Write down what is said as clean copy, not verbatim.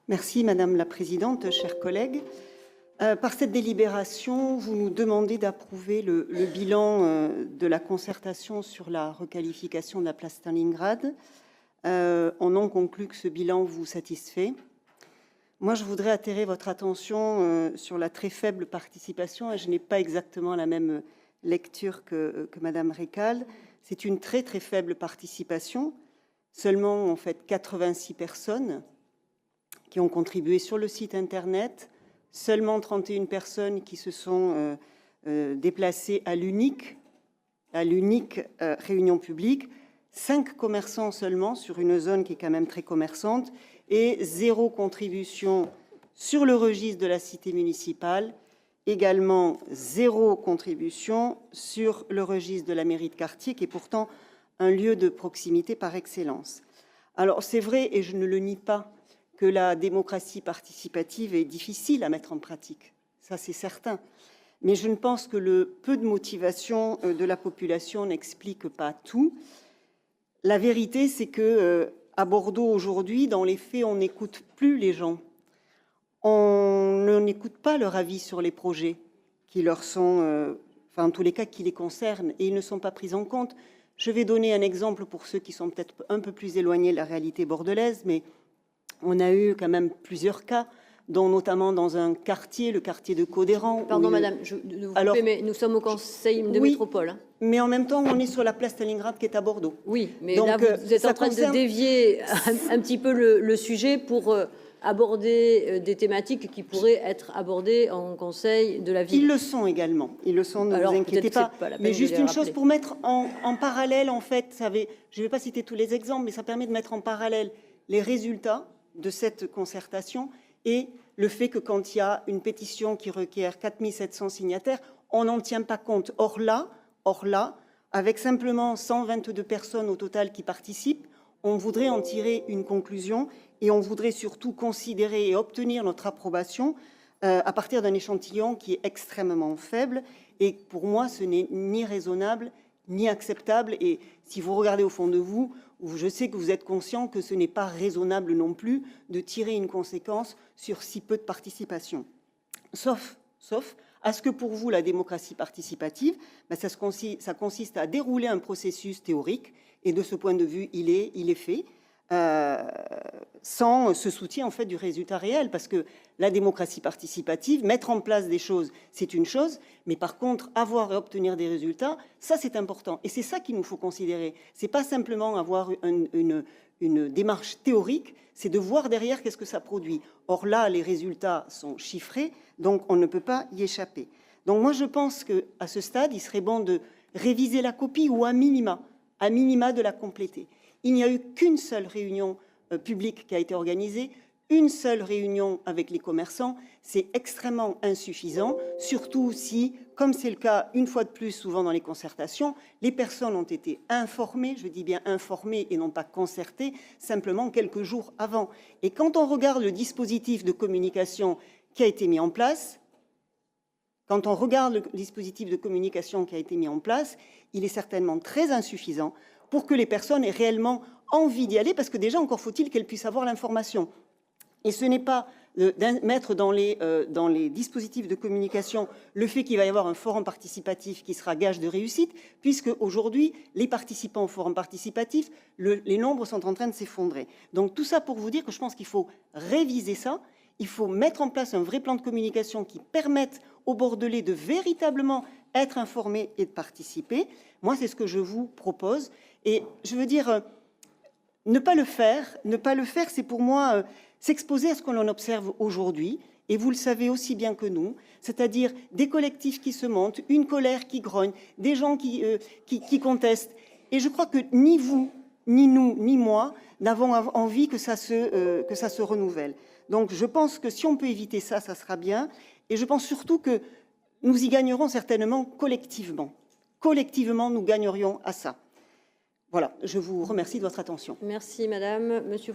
Merci Madame la Présidente, chers collègues. Par cette délibération, vous nous demandez d'approuver le bilan de la concertation sur la requalification de la place Stalingrad. On en conclut que ce bilan vous satisfait. Moi, je voudrais attirer votre attention sur la très faible participation, et je n'ai pas exactement la même lecture que Madame Récal. C'est une très très faible participation, seulement en fait 86 personnes qui ont contribué sur le site internet, seulement 31 personnes qui se sont déplacées à l'unique réunion publique, 5 commerçants seulement sur une zone qui est quand même très commerçante, et 0 contribution sur le registre de la cité municipale, également 0 contribution sur le registre de la mairie de quartier, qui est pourtant un lieu de proximité par excellence. Alors c'est vrai, et je ne le nie pas, que la démocratie participative est difficile à mettre en pratique, ça c'est certain. Mais je ne pense que le peu de motivation de la population n'explique pas tout. La vérité, c'est que à Bordeaux aujourd'hui, dans les faits, on n'écoute plus les gens. On n'écoute pas leur avis sur les projets qui leur sont, enfin en tous les cas, qui les concernent, et ils ne sont pas pris en compte. Je vais donner un exemple pour ceux qui sont peut-être un peu plus éloignés de la réalité bordelaise, mais on a eu quand même plusieurs cas, dont notamment dans un quartier, le quartier de Codéran. Pardon, madame, mais nous sommes au Conseil de métropole. Mais en même temps, on est sur la place Stalingrad qui est à Bordeaux. Oui, mais donc, là, vous êtes en train de dévier un petit peu le sujet pour aborder des thématiques qui pourraient être abordées en Conseil de la ville. Ils le sont également. Ils le sont, ne vous inquiétez pas. Mais juste une chose pour mettre en parallèle, en fait, je ne vais pas citer tous les exemples, mais ça permet de mettre en parallèle les résultats de cette concertation et le fait que quand il y a une pétition qui requiert 4700 signataires, on n'en tient pas compte. Or là, avec simplement 122 personnes au total qui participent, on voudrait en tirer une conclusion et on voudrait surtout considérer et obtenir notre approbation à partir d'un échantillon qui est extrêmement faible. Et pour moi, ce n'est ni raisonnable ni acceptable. Et si vous regardez au fond de vous, je sais que vous êtes conscient que ce n'est pas raisonnable non plus de tirer une conséquence sur si peu de participation. Sauf à ce que pour vous, la démocratie participative, ça consiste à dérouler un processus théorique, et de ce point de vue, il est fait, sans ce soutien en fait du résultat réel, parce que la démocratie participative, mettre en place des choses, c'est une chose, mais par contre, avoir et obtenir des résultats, ça c'est important. Et c'est ça qu'il nous faut considérer. C'est pas simplement avoir une démarche théorique, c'est de voir derrière qu'est-ce que ça produit. Or là, les résultats sont chiffrés, donc on ne peut pas y échapper. Donc moi, je pense qu'à ce stade, il serait bon de réviser la copie ou à minima de la compléter. Il n'y a eu qu'une seule réunion publique qui a été organisée, une seule réunion avec les commerçants. C'est extrêmement insuffisant, surtout si, comme c'est le cas une fois de plus souvent dans les concertations, les personnes ont été informées, je dis bien informées et non pas concertées, simplement quelques jours avant. Et quand on regarde le dispositif de communication qui a été mis en place, il est certainement très insuffisant pour que les personnes aient réellement envie d'y aller, parce que déjà, encore faut-il qu'elles puissent avoir l'information. Et ce n'est pas mettre dans les dispositifs de communication le fait qu'il va y avoir un forum participatif qui sera gage de réussite, puisque aujourd'hui, les participants au forum participatif, les nombres sont en train de s'effondrer. Donc tout ça pour vous dire que je pense qu'il faut réviser ça. Il faut mettre en place un vrai plan de communication qui permette aux Bordelais de véritablement être informés et de participer. Moi, c'est ce que je vous propose. Et je veux dire, ne pas le faire, c'est pour moi s'exposer à ce que l'on observe aujourd'hui. Et vous le savez aussi bien que nous, c'est-à-dire des collectifs qui se montent, une colère qui grogne, des gens qui contestent. Et je crois que ni vous, ni nous, ni moi n'avons envie que ça se renouvelle. Donc je pense que si on peut éviter ça, ça sera bien. Et je pense surtout que nous y gagnerons certainement collectivement. Collectivement, nous gagnerions à ça. Voilà, je vous remercie de votre attention. Merci, madame. Monsieur